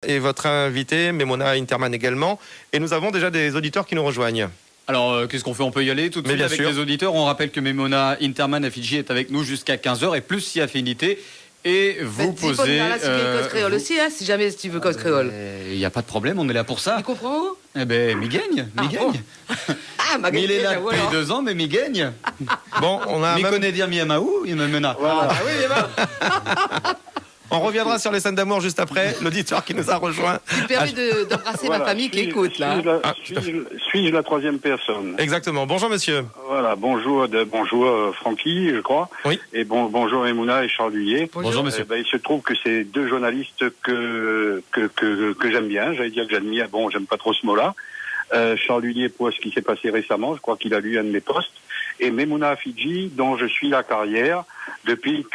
et votre invité, Memona Interman également. Et nous avons déjà des auditeurs qui nous rejoignent. Alors, qu'est-ce qu'on fait? On peut y aller tout de suite avec les auditeurs. On rappelle que Memona Interman à Fidji est avec nous jusqu'à 15h et plus si affinité. Et vous posez... cause créole aussi, hein, si jamais tu veux cause créole. Il n'y a pas de problème, on est là pour ça. Tu comprends où? Eh ben, mi gagne, mi gagne. Mais il est là depuis 2 ans, mais mi gagne. Bon, on a... Mi connaît dire mi amaou, il me mena. Voilà. Ah oui, On reviendra sur les scènes d'amour juste après, l'auditeur qui nous a rejoint. Il permet d'embrasser ma famille qui écoute, là. Suis-je la troisième personne? Exactement. Bonjour, monsieur. Voilà, bonjour Francky, je crois. Oui. Et bonjour Memona et Charles Huillet. Bonjour, monsieur. Il se trouve que c'est 2 journalistes que j'aime bien. J'allais dire que j'admire. Bon, j'aime pas trop ce mot-là. Charles Huillet pour ce qui s'est passé récemment. Je crois qu'il a lu un de mes posts. Et Memona Fidji, dont je suis la carrière depuis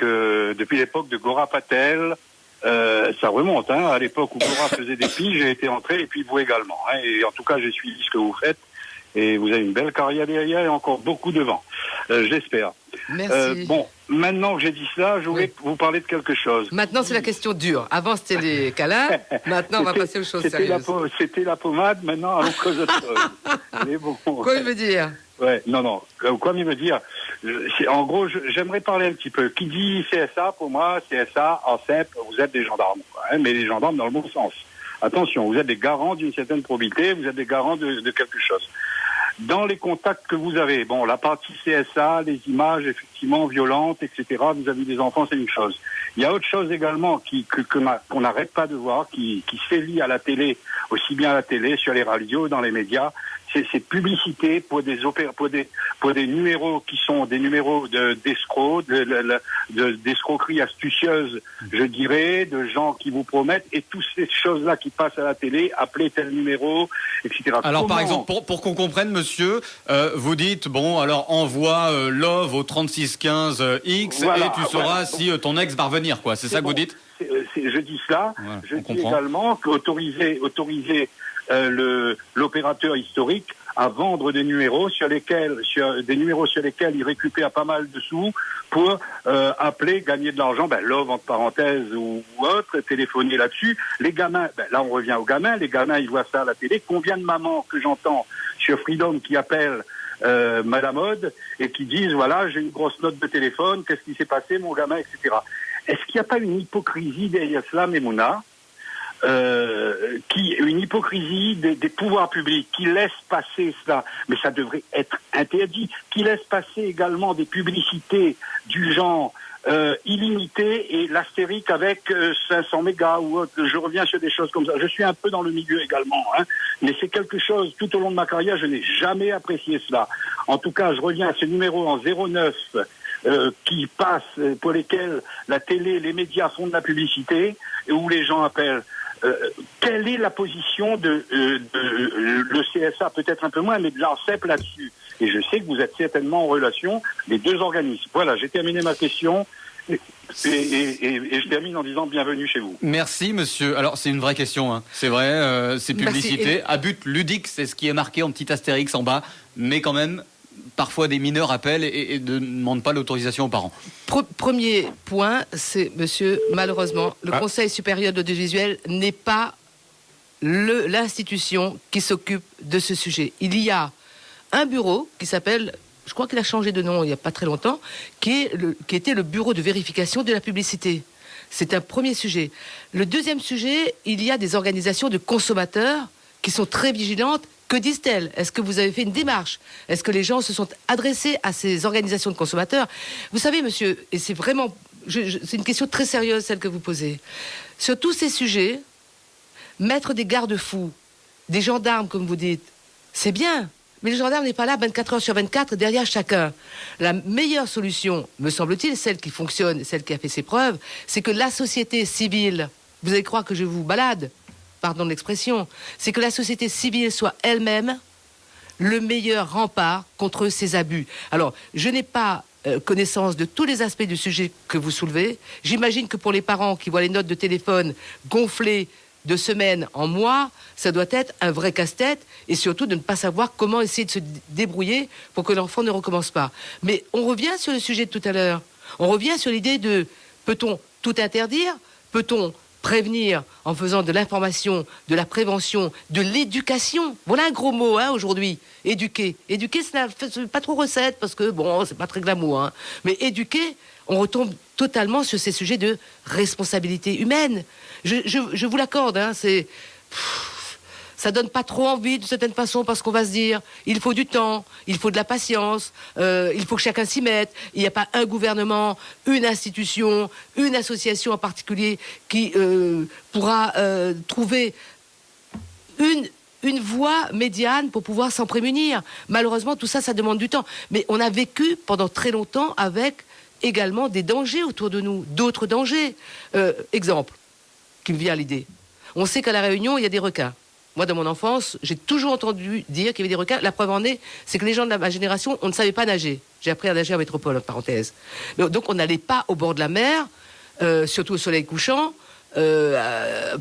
l'époque de Gora Patel. Ça remonte, hein, à l'époque où Gora faisait des piges, j'ai été entré, et puis vous également. Hein, et en tout cas, j'ai suivi ce que vous faites. Et vous avez une belle carrière derrière et encore beaucoup devant. J'espère. Merci. Bon, maintenant que j'ai dit cela, je voulais vous parler de quelque chose. Maintenant, c'est la question dure. Avant, c'était les câlins. Maintenant, on va passer aux choses sérieuses. C'était la pommade, maintenant, allons cause autre chose. Mais bon. Quoi il veut dire? Ouais, non. Quoi il veut dire? En gros, j'aimerais parler un petit peu. Qui dit CSA, pour moi, CSA, en simple, vous êtes des gendarmes, quoi, hein, mais les gendarmes dans le bon sens. Attention, vous êtes des garants d'une certaine probité, vous êtes des garants de quelque chose. Dans les contacts que vous avez, bon, la partie CSA, les images effectivement violentes, etc., vous avez des enfants, c'est une chose. Il y a autre chose également qu'on n'arrête pas de voir, qui sévit à la télé, aussi bien à la télé, sur les radios, dans les médias, c'est ces publicités pour des numéros qui sont des numéros d'escrocs, d'escroqueries astucieuses, je dirais, de gens qui vous promettent, et toutes ces choses-là qui passent à la télé, appelez tel numéro, etc. Alors, par exemple, pour qu'on comprenne, monsieur, vous dites, bon, alors envoie Love au 3615 X, voilà, et tu sauras si ton ex va revenir, quoi. C'est ça que vous dites? Je dis cela. Voilà, je dis également qu'autoriser l'opérateur historique à vendre des numéros sur lesquels il récupère pas mal de sous pour appeler, gagner de l'argent, Love entre parenthèses ou autre, téléphoner là-dessus. Les gamins, là on revient aux gamins, les gamins ils voient ça à la télé. Combien de mamans que j'entends sur Freedom qui appellent Madame Aude et qui disent voilà, j'ai une grosse note de téléphone, qu'est-ce qui s'est passé mon gamin, etc. Est-ce qu'il n'y a pas une hypocrisie derrière cela, Memona, une hypocrisie des pouvoirs publics qui laissent passer cela, mais ça devrait être interdit, qui laissent passer également des publicités du genre illimité et l'astérique avec 500 mégas ou autre. Je reviens sur des choses comme ça. Je suis un peu dans le milieu également, hein, mais c'est quelque chose, tout au long de ma carrière, je n'ai jamais apprécié cela. En tout cas, je reviens à ce numéro en 09 qui passe, pour lesquels la télé, les médias font de la publicité et où les gens appellent. Quelle est la position de le CSA, peut-être un peu moins, mais de l'ARCEP là-dessus? Et je sais que vous êtes certainement en relation, les 2 organismes. Voilà, j'ai terminé ma question. Et je termine en disant bienvenue chez vous. Merci monsieur. Alors c'est une vraie question, hein. C'est vrai, ces publicités à but ludique, c'est ce qui est marqué en petit astérix en bas, mais quand même parfois des mineurs appellent et ne demandent pas l'autorisation aux parents. Premier point, c'est, monsieur, malheureusement, le Conseil supérieur de l'audiovisuel n'est pas l'institution qui s'occupe de ce sujet. Il y a un bureau qui s'appelle, je crois qu'il a changé de nom il n'y a pas très longtemps, qui était le bureau de vérification de la publicité. C'est un premier sujet. Le deuxième sujet, il y a des organisations de consommateurs qui sont très vigilantes. Que disent-elles? Est-ce que vous avez fait une démarche? Est-ce que les gens se sont adressés à ces organisations de consommateurs? Vous savez, monsieur, et c'est vraiment... c'est une question très sérieuse, celle que vous posez. Sur tous ces sujets, mettre des garde-fous, des gendarmes, comme vous dites, c'est bien. Mais le gendarme n'est pas là 24 heures sur 24 derrière chacun. La meilleure solution, me semble-t-il, celle qui fonctionne, celle qui a fait ses preuves, c'est que la société civile... Vous allez croire que je vous balade, pardon de l'expression, c'est que la société civile soit elle-même le meilleur rempart contre ces abus. Alors, je n'ai pas connaissance de tous les aspects du sujet que vous soulevez. J'imagine que pour les parents qui voient les notes de téléphone gonflées de semaine en mois, ça doit être un vrai casse-tête, et surtout de ne pas savoir comment essayer de se débrouiller pour que l'enfant ne recommence pas. Mais on revient sur le sujet de tout à l'heure. On revient sur l'idée de peut-on tout interdire? Peut-on prévenir en faisant de l'information, de la prévention, de l'éducation. Voilà un gros mot aujourd'hui. Éduquer. Éduquer, c'est pas trop recette parce que bon, c'est pas très glamour. Hein. Mais éduquer, on retombe totalement sur ces sujets de responsabilité humaine. Je vous l'accorde. Hein, ça donne pas trop envie de certaine façon parce qu'on va se dire il faut du temps, il faut de la patience, il faut que chacun s'y mette. Il n'y a pas un gouvernement, une institution, une association en particulier qui pourra trouver une voie médiane pour pouvoir s'en prémunir. Malheureusement, tout ça, ça demande du temps. Mais on a vécu pendant très longtemps avec également des dangers autour de nous, d'autres dangers. Exemple qui me vient à l'idée. On sait qu'à La Réunion, il y a des requins. Moi, dans mon enfance, j'ai toujours entendu dire qu'il y avait des requins. La preuve en est, c'est que les gens de ma génération, on ne savait pas nager. J'ai appris à nager en métropole, en parenthèse. Donc, on n'allait pas au bord de la mer, surtout au soleil couchant,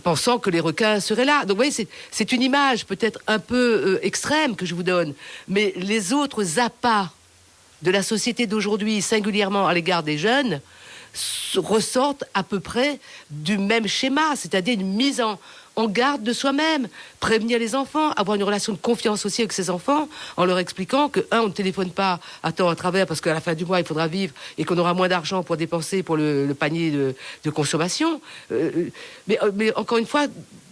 pensant que les requins seraient là. Donc, vous voyez, c'est une image peut-être un peu extrême que je vous donne. Mais les autres appâts de la société d'aujourd'hui, singulièrement à l'égard des jeunes, ressortent à peu près du même schéma, c'est-à-dire une mise en garde de soi-même, prévenir les enfants, avoir une relation de confiance aussi avec ses enfants, en leur expliquant que, on ne téléphone pas à temps à travers parce qu'à la fin du mois, il faudra vivre et qu'on aura moins d'argent pour dépenser pour le panier de consommation. Mais encore une fois,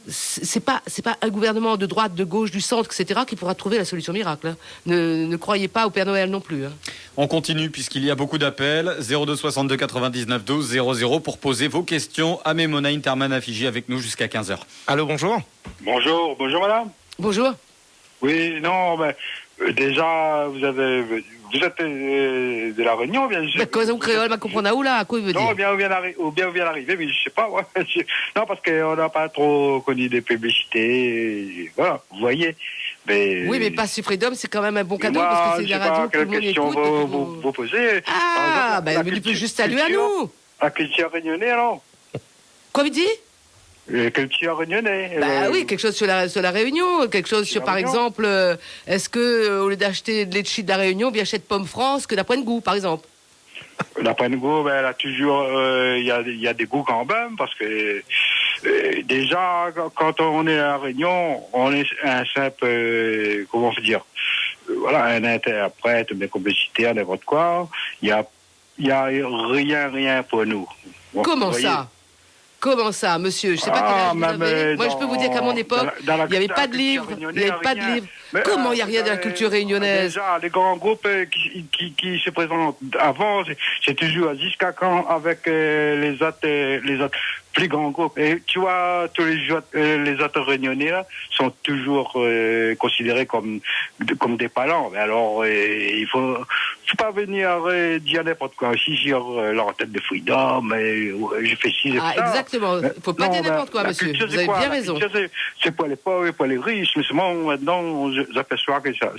c'est pas un gouvernement de droite, de gauche, du centre, etc. qui pourra trouver la solution miracle. Hein. Ne croyez pas au Père Noël non plus. Hein. On continue puisqu'il y a beaucoup d'appels. 02 62 99 12 00 pour poser vos questions à Memona Interman à Fiji avec nous jusqu'à 15h. Allô, bonjour. Bonjour madame. Bonjour. Oui, non, mais déjà, vous êtes de La Réunion, bien sûr. Mais cause au créole, ma comprendre où là, à quoi il veut dire? Non, bien où vient d'arriver, mais je sais pas, ouais. Non, parce qu'on n'a pas trop connu des publicités, voilà, vous voyez. Mais, oui, mais pas sur Freedom, c'est quand même un bon cadeau moi, parce que c'est la radio que tout le monde question écoute. vous posez? Ah, ben tu peux juste saluer à nous. La culture réunionnais, alors? Quoi vous dites? Culture réunionnais. Bah oui, quelque chose sur la Réunion, quelque chose sur, par exemple, est-ce que au lieu d'acheter de litchi de la Réunion, bien achète Pomme France que la Pointe Goût, par exemple? La Pointe Goût, ben, elle a toujours, il y a des goûts quand même, parce que déjà, quand on est à la Réunion, on est un simple, comment on peut dire, voilà, un interprète, mais publicitaire, n'importe quoi. Il y a rien pour nous. Bon, comment ça? Comment ça, monsieur? Je sais pas quel âge vous avez. Moi, je peux vous dire qu'à mon époque, il n'y avait pas de livre. Il n'y avait pas de livre. Comment il n'y a rien de la culture réunionnaise? Déjà, les grands groupes qui se présentent avant, c'est toujours jusqu'à quand avec les autres plus grands groupes. Et tu vois, tous les autres réunionnais là, sont toujours considérés comme des palans. Mais alors, il faut pas venir dire n'importe quoi aussi sur leur tête de Freedom. Je fais ci, je fais ça. Exactement. Il faut pas dire n'importe quoi, monsieur. Vous avez bien raison. C'est pour les pauvres et pour les riches. Mais seulement maintenant, j'aperçois que ça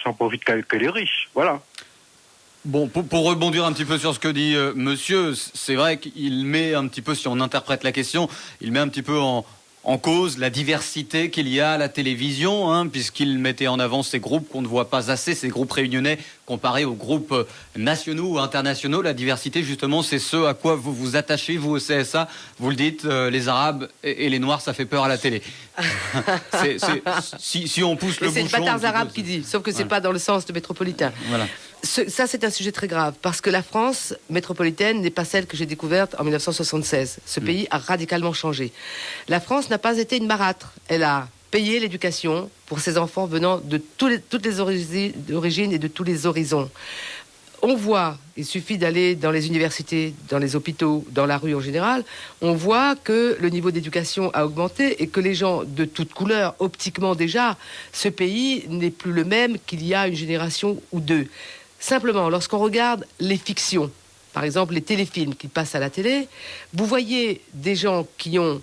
en profite que les riches. Voilà. Bon, pour rebondir un petit peu sur ce que dit monsieur, c'est vrai qu'il met un petit peu, si on interprète la question, il met un petit peu en cause la diversité qu'il y a à la télévision, hein, puisqu'il mettait en avant ces groupes qu'on ne voit pas assez, ces groupes réunionnais, comparés aux groupes nationaux ou internationaux. La diversité, justement, c'est ce à quoi vous vous attachez, vous, au CSA. Vous le dites, les Arabes et les Noirs, ça fait peur à la télé. Si on pousse le bouchon... C'est le bâtard arabe qui dit, sauf que c'est pas dans le sens de métropolitain. Voilà. Ça, c'est un sujet très grave, parce que la France métropolitaine n'est pas celle que j'ai découverte en 1976. Ce pays a radicalement changé. La France n'a pas été une marâtre. Elle a payé l'éducation pour ses enfants venant de toutes les origines et de tous les horizons. On voit, il suffit d'aller dans les universités, dans les hôpitaux, dans la rue en général, on voit que le niveau d'éducation a augmenté et que les gens de toutes couleurs, optiquement déjà, ce pays n'est plus le même qu'il y a une génération ou deux. Simplement, lorsqu'on regarde les fictions, par exemple les téléfilms qui passent à la télé, vous voyez des gens qui ont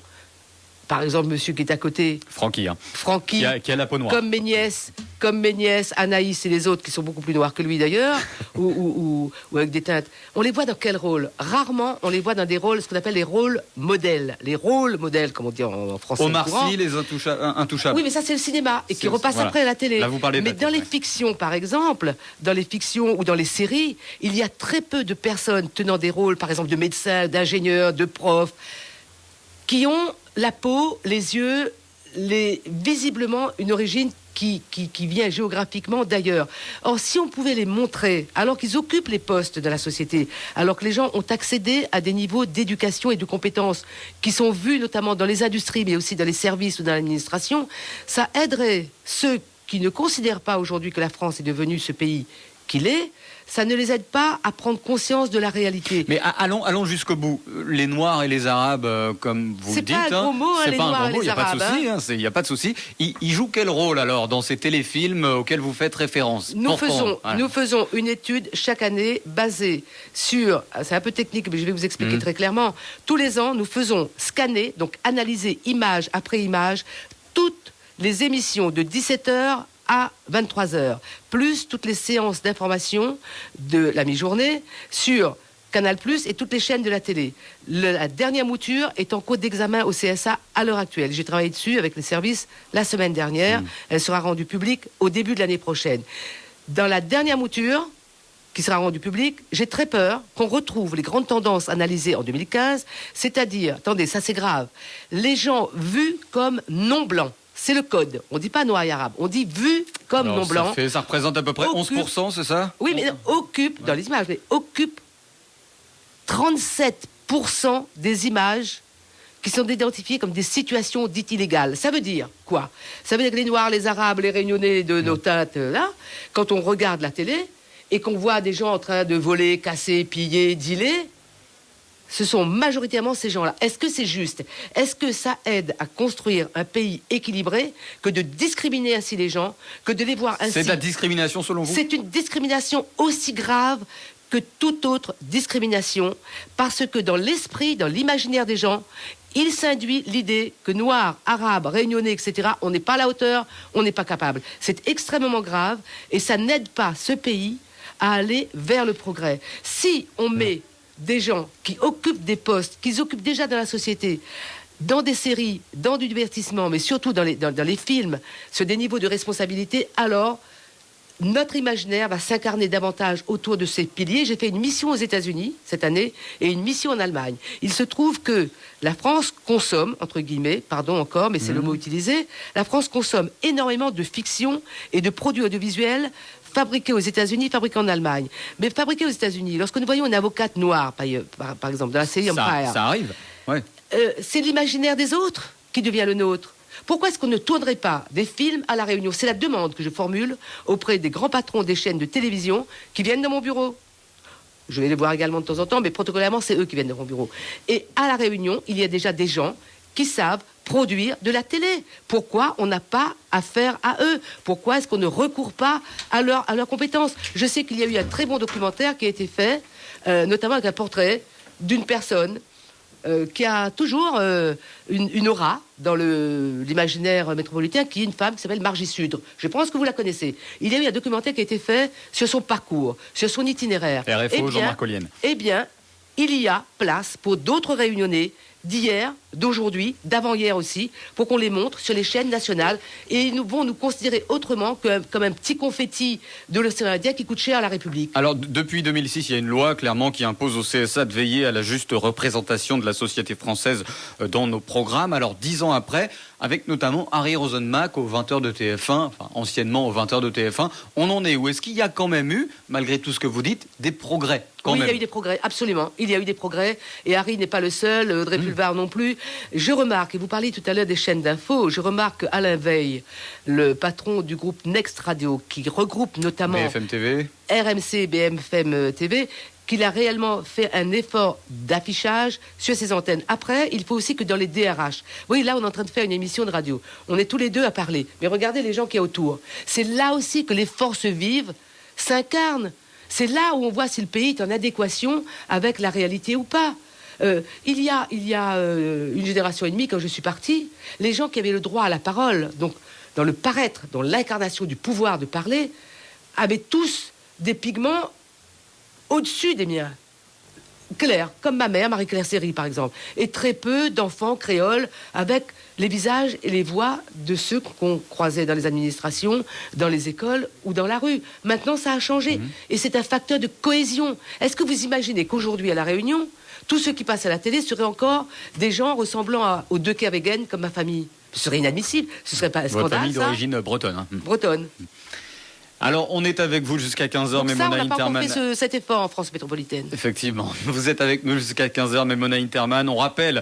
par exemple, monsieur qui est à côté, Francky, hein, Francky, qui a la peau noire. comme mes nièces, Anaïs et les autres qui sont beaucoup plus noirs que lui d'ailleurs, ou avec des teintes. On les voit dans quel rôle? Rarement, on les voit dans des rôles, ce qu'on appelle les rôles modèles. Les rôles modèles, comme on dit en français. Omar courant. Sy, les Intouchables. Oui, mais ça c'est le cinéma et qui C'est- repasse voilà. après à la télé. Là, vous parlez de mais la dans télé, les fictions, par exemple, dans les fictions ou dans les séries, il y a très peu de personnes tenant des rôles, par exemple de médecins, d'ingénieurs, de profs, qui ont la peau, les yeux, visiblement une origine qui vient géographiquement d'ailleurs. Or, si on pouvait les montrer, alors qu'ils occupent les postes de la société, alors que les gens ont accédé à des niveaux d'éducation et de compétences qui sont vus notamment dans les industries, mais aussi dans les services ou dans l'administration, ça aiderait ceux qui ne considèrent pas aujourd'hui que la France est devenue ce pays qu'il est, ça ne les aide pas à prendre conscience de la réalité. Mais allons jusqu'au bout. Les Noirs et les Arabes, comme vous C'est le dites, pas un gros mot, hein, c'est les pas un Noirs gros et mot, il les n'y a pas de Arabes, souci. Il n'y a pas de souci. Ils jouent quel rôle alors dans ces téléfilms auxquels vous faites référence? Nous Voilà. faisons une étude chaque année basée sur, c'est un peu technique, mais je vais vous expliquer très clairement. Tous les ans, nous faisons scanner, donc analyser image après image, toutes les émissions de 17h à 23h, plus toutes les séances d'information de la mi-journée sur Canal+, et toutes les chaînes de la télé. La dernière mouture est en cours d'examen au CSA à l'heure actuelle. J'ai travaillé dessus avec les services la semaine dernière. Elle sera rendue publique au début de l'année prochaine. Dans la dernière mouture, qui sera rendue publique, j'ai très peur qu'on retrouve les grandes tendances analysées en 2015, c'est-à-dire, attendez, ça c'est grave, les gens vus comme non blancs. C'est le code. On ne dit pas noir et arabe, on dit vu comme Alors, non blanc. ça représente à peu près Occupe- 11%, c'est ça? Oui, mais occupe, dans les images, mais occupe 37% des images qui sont identifiées comme des situations dites illégales. Ça veut dire quoi? Ça veut dire que les Noirs, les Arabes, les Réunionnais de nos teintes, là, quand on regarde la télé et qu'on voit des gens en train de voler, casser, piller, dealer, ce sont majoritairement ces gens-là. Est-ce que c'est juste? Est-ce que ça aide à construire un pays équilibré que de discriminer ainsi les gens, que de les voir ainsi? C'est de la discrimination selon vous? C'est une discrimination aussi grave que toute autre discrimination, parce que dans l'esprit, dans l'imaginaire des gens, il s'induit l'idée que Noirs, Arabes, Réunionnais, etc., on n'est pas à la hauteur, on n'est pas capable. C'est extrêmement grave et ça n'aide pas ce pays à aller vers le progrès. Si on met des gens qui occupent des postes, qu'ils occupent déjà dans la société, dans des séries, dans du divertissement, mais surtout dans les films, sur des niveaux de responsabilité, alors notre imaginaire va s'incarner davantage autour de ces piliers. J'ai fait une mission aux États-Unis cette année et une mission en Allemagne. Il se trouve que la France consomme, entre guillemets, pardon encore, mais c'est le mot utilisé, la France consomme énormément de fiction et de produits audiovisuels fabriqués aux États-Unis, fabriqués en Allemagne. Mais fabriqués aux États-Unis, lorsque nous voyons une avocate noire, par exemple, dans la série Empire, Ça arrive, ouais. c'est l'imaginaire des autres qui devient le nôtre. Pourquoi est-ce qu'on ne tournerait pas des films à La Réunion? C'est la demande que je formule auprès des grands patrons des chaînes de télévision qui viennent dans mon bureau. Je vais les voir également de temps en temps, mais protocolairement, c'est eux qui viennent dans mon bureau. Et à La Réunion, il y a déjà des gens qui savent produire de la télé. Pourquoi on n'a pas affaire à eux? Pourquoi est-ce qu'on ne recourt pas à leurs compétences? Je sais qu'il y a eu un très bon documentaire qui a été fait, notamment avec un portrait d'une personne qui a toujours une aura dans l'imaginaire métropolitain, qui est une femme qui s'appelle Margie Sudre. Je pense que vous la connaissez. Il y a eu un documentaire qui a été fait sur son parcours, sur son itinéraire. RFO, Jean-Marc Ollienne. Eh bien, il y a place pour d'autres Réunionnais d'hier, d'aujourd'hui, d'avant-hier aussi, pour qu'on les montre sur les chaînes nationales. Et ils vont nous considérer autrement comme un petit confetti de l'océan Indien qui coûte cher à la République. Alors, depuis 2006, il y a une loi clairement qui impose au CSA de veiller à la juste représentation de la société française dans nos programmes. Alors, 10 ans après, avec notamment Harry Rosenmack aux 20h de TF1, enfin anciennement aux 20h de TF1, on en est où? Est-ce qu'il y a quand même eu, malgré tout ce que vous dites, des progrès quand Oui, même? il y a eu des progrès, absolument. Il y a eu des progrès. Et Harry n'est pas le seul, Audrey Pulvar non plus. Je remarque, et vous parliez tout à l'heure des chaînes d'infos, je remarque qu'Alain Veil, le patron du groupe Next Radio, qui regroupe notamment BFM TV. RMC, BFM TV, qu'il a réellement fait un effort d'affichage sur ses antennes. Après, il faut aussi que dans les DRH, oui, là, on est en train de faire une émission de radio. On est tous les deux à parler. Mais regardez les gens qui y a autour. C'est là aussi que les forces vives s'incarnent. C'est là où on voit si le pays est en adéquation avec la réalité ou pas. Il y a une génération et demie, quand je suis partie, les gens qui avaient le droit à la parole, donc dans le paraître, dans l'incarnation du pouvoir de parler, avaient tous des pigments au-dessus des miens. Claire, comme ma mère, Marie-Claire Seri, par exemple. Et très peu d'enfants créoles avec les visages et les voix de ceux qu'on croisait dans les administrations, dans les écoles ou dans la rue. Maintenant, ça a changé. Et c'est un facteur de cohésion. Est-ce que vous imaginez qu'aujourd'hui, à La Réunion, tous ceux qui passent à la télé seraient encore des gens ressemblant aux deux Kervegen, comme ma famille? Ce serait inadmissible. Ce serait pas un Votre scandale, famille ça? d'origine bretonne. Hein. Bretonne. Alors, on est avec vous jusqu'à 15h, Donc ça, on Memona n'a pas encore Interman. fait cet effort en France métropolitaine. Effectivement, vous êtes avec nous jusqu'à 15h, Memona Interman. On rappelle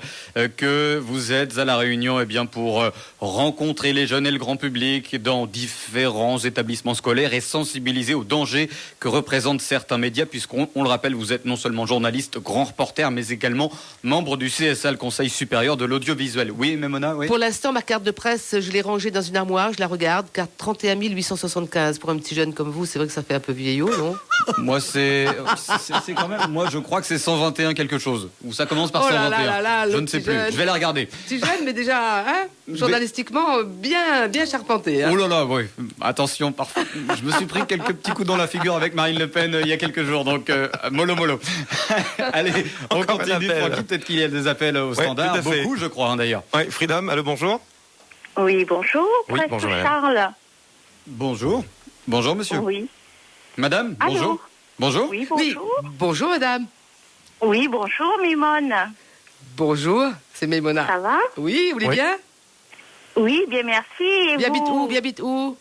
que vous êtes à La Réunion pour rencontrer les jeunes et le grand public dans différents établissements scolaires et sensibiliser aux dangers que représentent certains médias, puisqu'on le rappelle, vous êtes non seulement journaliste, grand reporter, mais également membre du CSA, le Conseil supérieur de l'audiovisuel. Oui, Memona, oui. Pour l'instant, ma carte de presse, je l'ai rangée dans une armoire, je la regarde, carte 31 875. Pour un petit jeune comme vous, c'est vrai que ça fait un peu vieillot, non? Moi, c'est quand même. Moi, je crois que c'est 121 quelque chose. Ou ça commence par Oh là 121. là là, je le ne sais petit plus. jeune. Je vais la regarder. Petit jeune, mais déjà, journalistiquement, bien charpenté. Hein. Oh là là, oui. Attention, parfois. Je me suis pris quelques petits coups dans la figure avec Marine Le Pen il y a quelques jours. Donc, mollo. Allez, on Encore un continue. appel. Tranquille. Peut-être qu'il y a des appels au standard. tout à fait. Beaucoup, je crois, d'ailleurs. Oui, Freedom, allô, bonjour. Oui, bonjour. Oui, Presque bonjour, madame. Charles. Bonjour. Bonjour, monsieur. Oui. Madame, Allô. bonjour. Bonjour. Oui, Oui, bonjour. bonjour madame. Oui, bonjour, Mimone. Bonjour, c'est Memona. Ça va? Oui, vous allez Oui. bien? Oui, bien merci. Et Bien vous? habite où?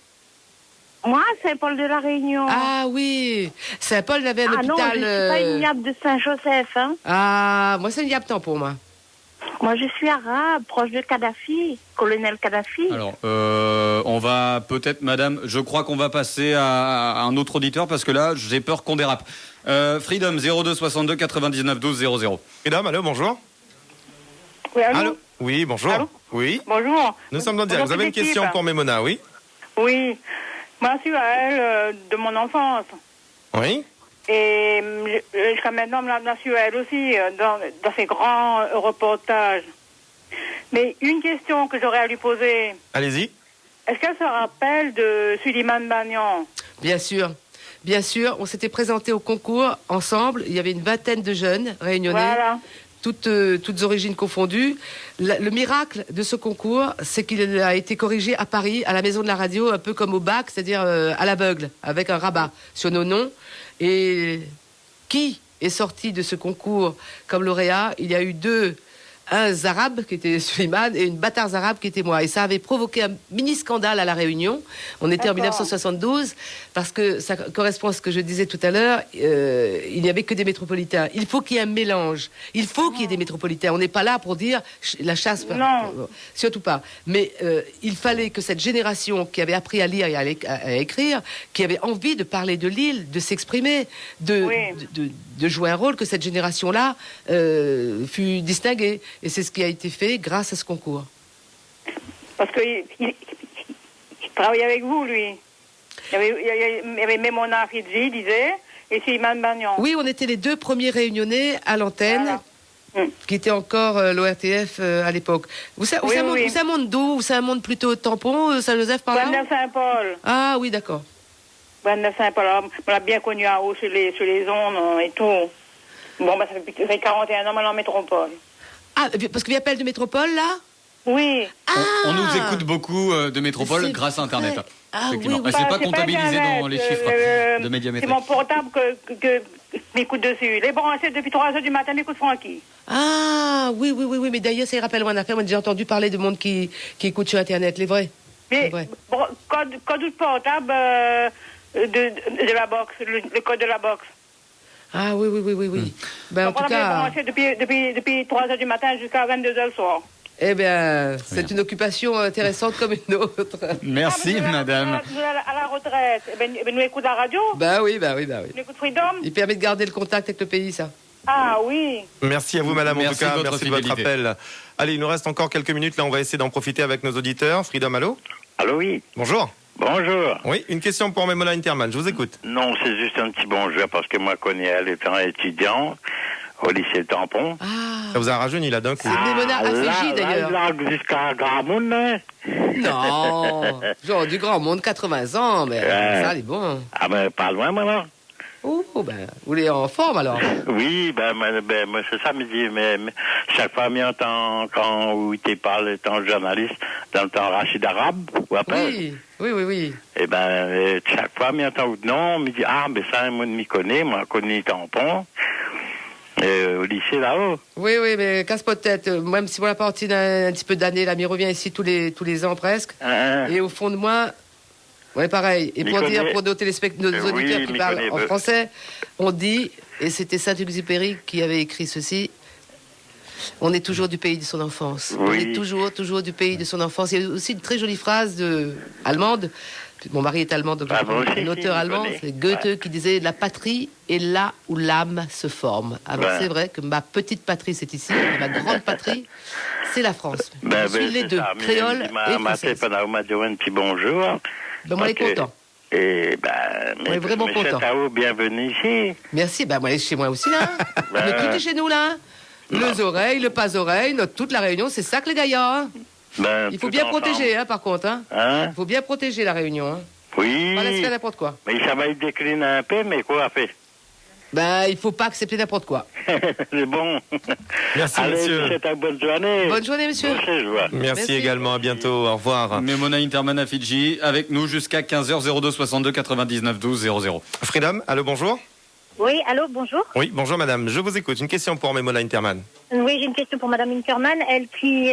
Moi, Saint-Paul de la Réunion. Ah oui, Saint-Paul avait un Ah non, hôpital... je ne suis pas une niappe de Saint-Joseph. Hein. Ah, moi c'est une yaptan pour moi. Moi, je suis arabe, proche de Kadhafi, colonel Kadhafi. Alors, on va peut-être, madame, je crois qu'on va passer à un autre auditeur parce que là, j'ai peur qu'on dérape. Freedom 02 62 99 12 00. Freedom, allô, bonjour. Oui, allô? Allô. Oui, bonjour. Allô. Oui, Bonjour. nous sommes dans le direct. Vous avez une question pour Memona, oui? Oui. Moi, je suis à elle de mon enfance. Oui. Et jusqu'à maintenant, je suis à elle aussi dans ces grands reportages. Mais une question que j'aurais à lui poser, Allez-y. est-ce qu'elle se rappelle de Suleiman Bagnan? Bien sûr. Bien sûr, on s'était présenté au concours ensemble. Il y avait une vingtaine de jeunes réunionnais, Voilà. toutes origines confondues. Le miracle de ce concours, c'est qu'il a été corrigé à Paris, à la Maison de la Radio, un peu comme au bac, c'est-à-dire à l'aveugle, avec un rabat sur nos noms. Et qui est sorti de ce concours comme lauréat? Il y a eu un Arabe qui était Suleiman et une bâtarde arabe qui était moi. Et ça avait provoqué un mini-scandale à La Réunion. On était en D'accord. 1972 parce que ça correspond à ce que je disais tout à l'heure. Il n'y avait que des métropolitains. Il faut qu'il y ait un mélange. Il faut qu'il y ait des métropolitains. On n'est pas là pour dire la chasse. Non. Surtout pas. Mais il fallait que cette génération qui avait appris à lire et à écrire, qui avait envie de parler de l'île, de s'exprimer, de jouer un rôle, que cette génération-là fût distinguée. Et c'est ce qui a été fait grâce à ce concours. Parce qu'il travaillait avec vous, lui. Il y avait Memona Fidji, il disait, et Suleiman Bagnan. Oui, on était les deux premiers réunionnais à l'antenne, Voilà. qui était encore l'ORTF à l'époque. C'est un monde d'où? Ou c'est un monde plutôt tampon, Saint-Joseph, par là? Brenda Saint-Paul. Ah oui, d'accord. Brenda Saint-Paul, on l'a bien connu en haut sur les ondes et tout. Bon, ça fait 41 ans maintenant en métropole. Ah, parce qu'il y a appel de métropole, là? Oui. On nous écoute beaucoup de métropole C'est grâce à Internet. vrai. Ah Effectivement. oui, oui. Et c'est pas C'est comptabilisé Internet, dans les chiffres de c'est médiamétrie. mon portable que m'écoute dessus. Les branchés depuis 3h du matin, m'écoute Francky. Ah, oui, mais d'ailleurs, ça y rappelle une affaire. Moi, j'ai entendu parler de monde qui écoute sur Internet, les vrais. Mais Ouais. code de portable de la box, le code de la box. Ah oui. Ben, en Donc, tout on avait cas, branché depuis 3h du matin jusqu'à 22h le soir. eh bien, c'est une occupation intéressante comme une autre. Merci, Ah, mais madame. nous, à la retraite, nous écoute la radio, Bah oui. nous écoute Freedom. Il permet de garder le contact avec le pays, ça. Ah oui. Merci à vous, madame, en Merci tout cas. de votre Merci de votre fidélité. appel. Allez, il nous reste encore quelques minutes. Là, on va essayer d'en profiter avec nos auditeurs. Freedom, allô? Allô, oui. Bonjour. Bonjour. Oui, une question pour Memona Interman. Je vous écoute. Non, c'est juste un petit bonjour parce que moi, quand elle étant étudiante, au lycée Tampon. Ah, Ça vous a rajeuni là d'un coup. c'est Mémona à Fiji, d'ailleurs. Là, jusqu'à Gramoun, hein. Non, genre du grand monde, 80 ans, mais ça, elle est bon. Ah ben, pas loin, maintenant. Oh, ben, vous êtes en forme, alors. Oui, moi, c'est ça, me dit, mais chaque fois, mis en temps, quand où tu parles, ton journaliste, dans le temps Rachid Arabe, ou après. Oui. Et chaque fois, mis en temps, non, me dit, mais ça, moi, m'y connais, moi, connais Tampon, au lycée, là-haut. Oui, mais casse pas de tête. Même si on l'a parti d'un petit peu d'années, là, mais il revient ici tous les ans presque. Et au fond de moi, on est pareil. Et pour dire, pour nos auditeurs qui parlent en français, on dit, et c'était Saint-Exupéry qui avait écrit ceci, on est toujours du pays de son enfance. Oui. On est toujours du pays de son enfance. Il y a aussi une très jolie phrase allemande. Mon mari est allemand, donc un auteur allemand, c'est Goethe qui disait « La patrie est là où l'âme se forme ». Alors c'est vrai que ma petite patrie, c'est ici, et ma grande patrie, c'est la France. Je suis les deux, créole et française. On m'a dit un petit bonjour. Ben, moi, je suis content. Et on est vraiment content. Bienvenue ici. Merci, moi, je suis chez moi aussi, là. Tout est chez nous, là. Les oreilles, le pas-oreille, toute la Réunion, c'est ça que les gaillards. Il faut bien protéger, par contre. Il faut bien protéger la Réunion. Oui. Pas laisser faire n'importe quoi. Mais ça va être décliné un peu, mais quoi à faire? Il faut pas accepter n'importe quoi. C'est bon. Merci, allez, monsieur. C'est une bonne journée. Bonne journée, monsieur. Merci également. À bientôt. Au revoir. Mémona Interman à Fidji, avec nous jusqu'à 15h 02 62 99 12 00. Freedom, allô, bonjour. Oui, allô, bonjour. Oui, bonjour madame. Je vous écoute. Une question pour Mémona Interman. Oui, j'ai une question pour madame Interman. Elle qui,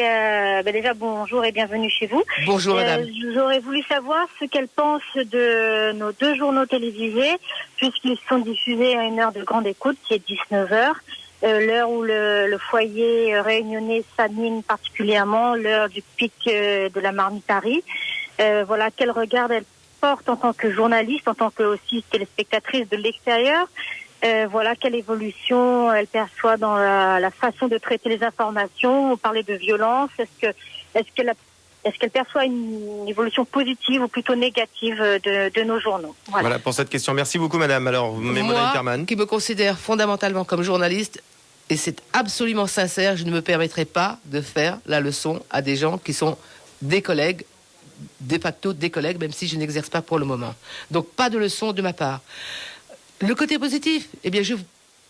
déjà, bonjour et bienvenue chez vous. Bonjour madame. J'aurais voulu savoir ce qu'elle pense de nos 2 journaux télévisés, puisqu'ils sont diffusés à une heure de grande écoute, qui est 19h. L'heure où le foyer réunionnais s'anime particulièrement, l'heure du pic de la Marmitarie. Voilà, quel regard elle porte en tant que journaliste, en tant que aussi téléspectatrice de l'extérieur. Voilà, quelle évolution elle perçoit dans la façon de traiter les informations. On parlait de violence. Est-ce qu'elle perçoit une évolution positive ou plutôt négative de nos journaux? Voilà pour cette question. Merci beaucoup madame. Alors, Mémona Interman. Moi, qui me considère fondamentalement comme journaliste, et c'est absolument sincère, je ne me permettrai pas de faire la leçon à des gens qui sont des collègues, de facto des collègues, même si je n'exerce pas pour le moment. Donc pas de leçon de ma part. Le côté positif, je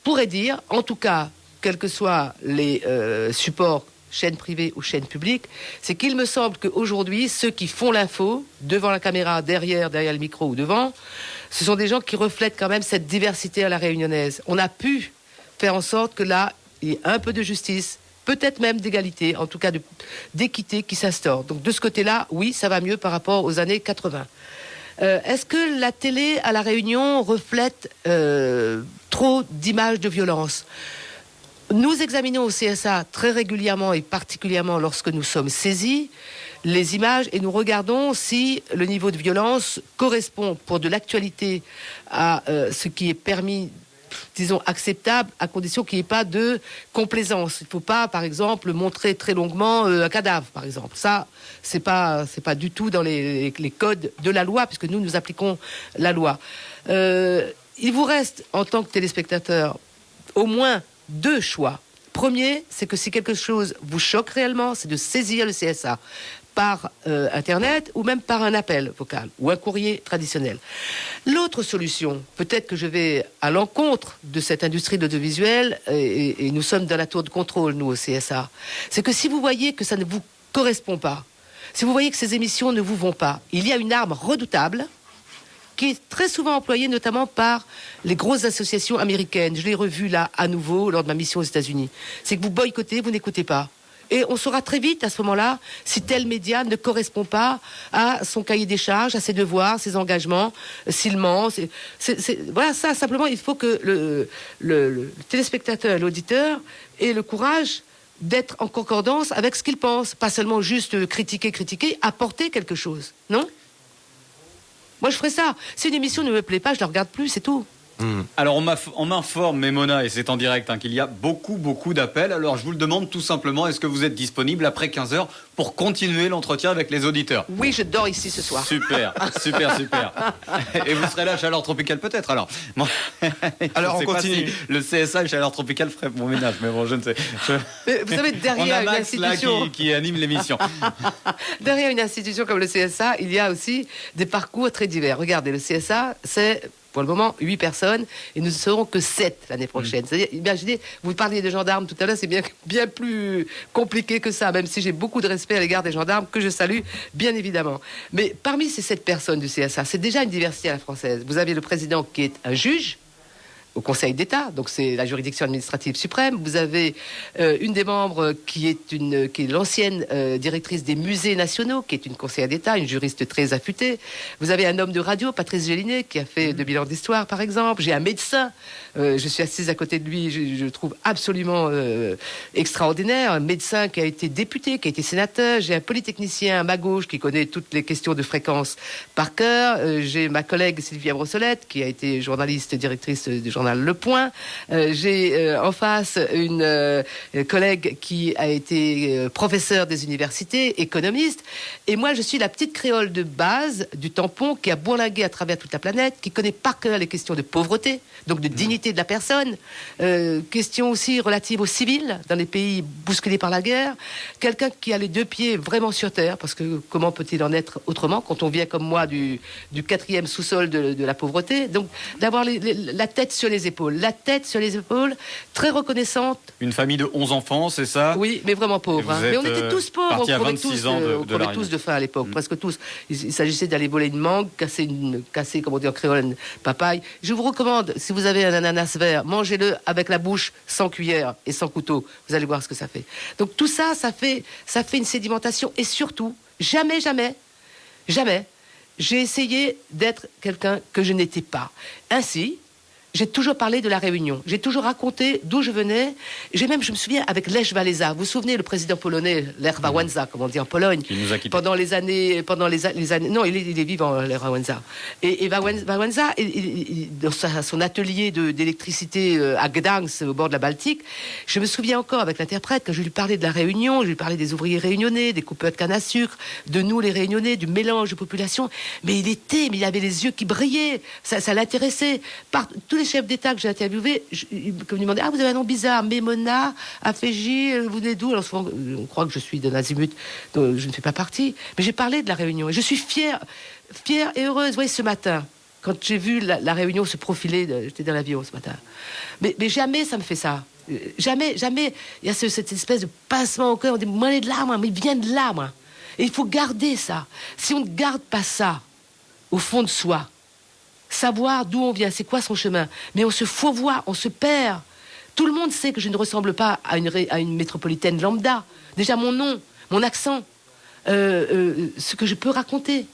pourrais dire, en tout cas, quels que soient les supports, chaînes privées ou chaînes publiques, c'est qu'il me semble qu'aujourd'hui, ceux qui font l'info, devant la caméra, derrière le micro ou devant, ce sont des gens qui reflètent quand même cette diversité à la réunionnaise. On a pu faire en sorte que là, il y ait un peu de justice, peut-être même d'égalité, en tout cas d'équité qui s'instaure. Donc de ce côté-là, oui, ça va mieux par rapport aux années 80. Est-ce que la télé à La Réunion reflète trop d'images de violence ? Nous examinons au CSA très régulièrement et particulièrement lorsque nous sommes saisis les images et nous regardons si le niveau de violence correspond pour de l'actualité à ce qui est permis, disons, acceptable, à condition qu'il n'y ait pas de complaisance. Il ne faut pas, par exemple, montrer très longuement un cadavre, par exemple. Ça, c'est pas du tout dans les codes de la loi, puisque nous appliquons la loi. Il vous reste, en tant que téléspectateur, au moins 2 choix. Premier, c'est que si quelque chose vous choque réellement, c'est de saisir le CSA par Internet ou même par un appel vocal ou un courrier traditionnel. L'autre solution, peut-être que je vais à l'encontre de cette industrie de l'audiovisuel, et nous sommes dans la tour de contrôle, nous, au CSA, c'est que si vous voyez que ça ne vous correspond pas, si vous voyez que ces émissions ne vous vont pas, il y a une arme redoutable qui est très souvent employée notamment par les grosses associations américaines. Je l'ai revu là à nouveau lors de ma mission aux États-Unis. C'est que vous boycottez, vous n'écoutez pas. Et on saura très vite à ce moment-là si tel média ne correspond pas à son cahier des charges, à ses devoirs, ses engagements, s'il ment. Voilà, ça, simplement, il faut que le téléspectateur, l'auditeur ait le courage d'être en concordance avec ce qu'il pense. Pas seulement juste critiquer, apporter quelque chose. Non ? Moi, je ferais ça. Si une émission ne me plaît pas, je la regarde plus, c'est tout. Alors on m'informe, Memona, et c'est en direct, qu'il y a beaucoup d'appels. Alors je vous le demande tout simplement, est-ce que vous êtes disponible après 15h pour continuer l'entretien avec les auditeurs? Oui, je dors ici ce soir. Super. Et vous serez là à Chaleur Tropicale peut-être alors? Bon, Alors, je sais on pas continue. si le CSA et Chaleur Tropicale ferait mon ménage, mais bon, je ne sais. Mais vous savez, On derrière a une Max là institution... qui anime l'émission. Derrière une institution comme le CSA, il y a aussi des parcours très divers. Regardez, le CSA, c'est pour le moment 8 personnes et nous ne serons que 7 l'année prochaine. C'est-à-dire, imaginez, vous parliez des gendarmes tout à l'heure, c'est bien plus compliqué que ça, même si j'ai beaucoup de respect à l'égard des gendarmes, que je salue, bien évidemment. Mais parmi ces 7 personnes du CSA, c'est déjà une diversité à la française. Vous avez le président qui est un juge au Conseil d'État, donc c'est la juridiction administrative suprême. Vous avez une des membres qui est l'ancienne directrice des musées nationaux, qui est une conseillère d'État, une juriste très affûtée. Vous avez un homme de radio, Patrice Gélinet, qui a fait 2000 ans d'histoire, par exemple. J'ai un médecin, je suis assise à côté de lui, je le trouve absolument extraordinaire. Un médecin qui a été député, qui a été sénateur. J'ai un polytechnicien à ma gauche qui connaît toutes les questions de fréquence par cœur. J'ai ma collègue Sylvia Brossolette, qui a été journaliste, directrice du journal Le Point. J'ai en face une collègue qui a été professeure des universités, économiste. Et moi, je suis la petite créole de base du tampon qui a bourlingué à travers toute la planète, qui connaît par cœur les questions de pauvreté, donc de dignité de la personne, questions aussi relatives aux civils dans les pays bousculés par la guerre. Quelqu'un qui a les 2 pieds vraiment sur terre, parce que comment peut-il en être autrement quand on vient comme moi du 4e sous-sol de la pauvreté. Donc d'avoir la tête sur les épaules, très reconnaissante. Une famille de 11 enfants, c'est ça? Oui, mais vraiment pauvre. Et vous Mais on êtes, était tous pauvres, on parti à crevait 26 ans de la tous de faim à l'époque, presque tous. Il s'agissait d'aller voler une mangue, casser, comme on dit en créole, une papaye. Je vous recommande, si vous avez un ananas vert, mangez-le avec la bouche, sans cuillère et sans couteau. Vous allez voir ce que ça fait. Donc tout ça, ça fait une sédimentation. Et surtout, jamais, j'ai essayé d'être quelqu'un que je n'étais pas. Ainsi, j'ai toujours parlé de la Réunion. J'ai toujours raconté d'où je venais. Je me souviens, avec Lech Walesa. Vous vous souvenez, le président polonais, Lech Wałęsa, comme on dit en Pologne, Qui nous a quittés. pendant les années, non, il est vivant, Lech Wałęsa. Et Wałęsa, dans son atelier d'électricité à Gdańsk, au bord de la Baltique, je me souviens encore avec l'interprète, quand je lui parlais de la Réunion, je lui parlais des ouvriers réunionnais, des coupeurs de canne à sucre, de nous les Réunionnais, du mélange de population. Mais il avait les yeux qui brillaient. Ça l'intéressait. Tous les chefs d'État que j'ai interviewés, comme ils me demandaient, vous avez un nom bizarre, Memona, Aféji, vous venez d'où? Alors souvent, on croit que je suis d'un azimut, dont je ne fais pas partie. Mais j'ai parlé de la Réunion et je suis fière et heureuse. Vous voyez, ce matin, quand j'ai vu la Réunion se profiler, j'étais dans l'avion ce matin. Mais jamais ça me fait ça. Jamais, il y a cette espèce de pincement au cœur. On dit, moi, il est de là, moi, mais il vient de là, moi. Et il faut garder ça. Si on ne garde pas ça au fond de soi, savoir d'où on vient, c'est quoi son chemin. Mais on se fourvoie, on se perd. Tout le monde sait que je ne ressemble pas à une métropolitaine lambda. Déjà mon nom, mon accent, ce que je peux raconter.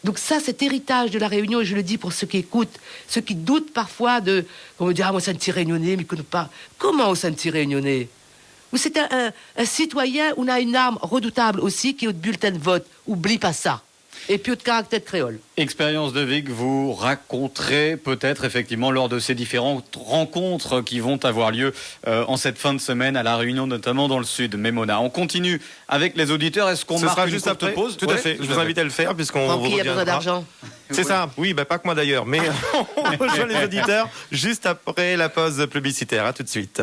Donc ça, cet héritage de la Réunion, et je le dis pour ceux qui écoutent, ceux qui doutent parfois on me dit, moi, c'est un petit Réunionnais, mais je ne connais pas. Comment c'est un petit Réunionnais? Ou c'est un citoyen, on a une arme redoutable aussi, qui est au bulletin de vote. Oublie pas ça. Et puis de caractère créole. Expérience de vie que vous raconterez peut-être effectivement lors de ces différentes rencontres qui vont avoir lieu en cette fin de semaine à La Réunion, notamment dans le sud. Memona, on continue avec les auditeurs. Est-ce qu'on marque une courte pause? Tout à fait. Je vous invite à le faire puisqu'on vous Qui a besoin reviendra. d'argent? C'est ça. Oui, pas que moi d'ailleurs. Mais on rejoint les auditeurs juste après la pause publicitaire. À tout de suite.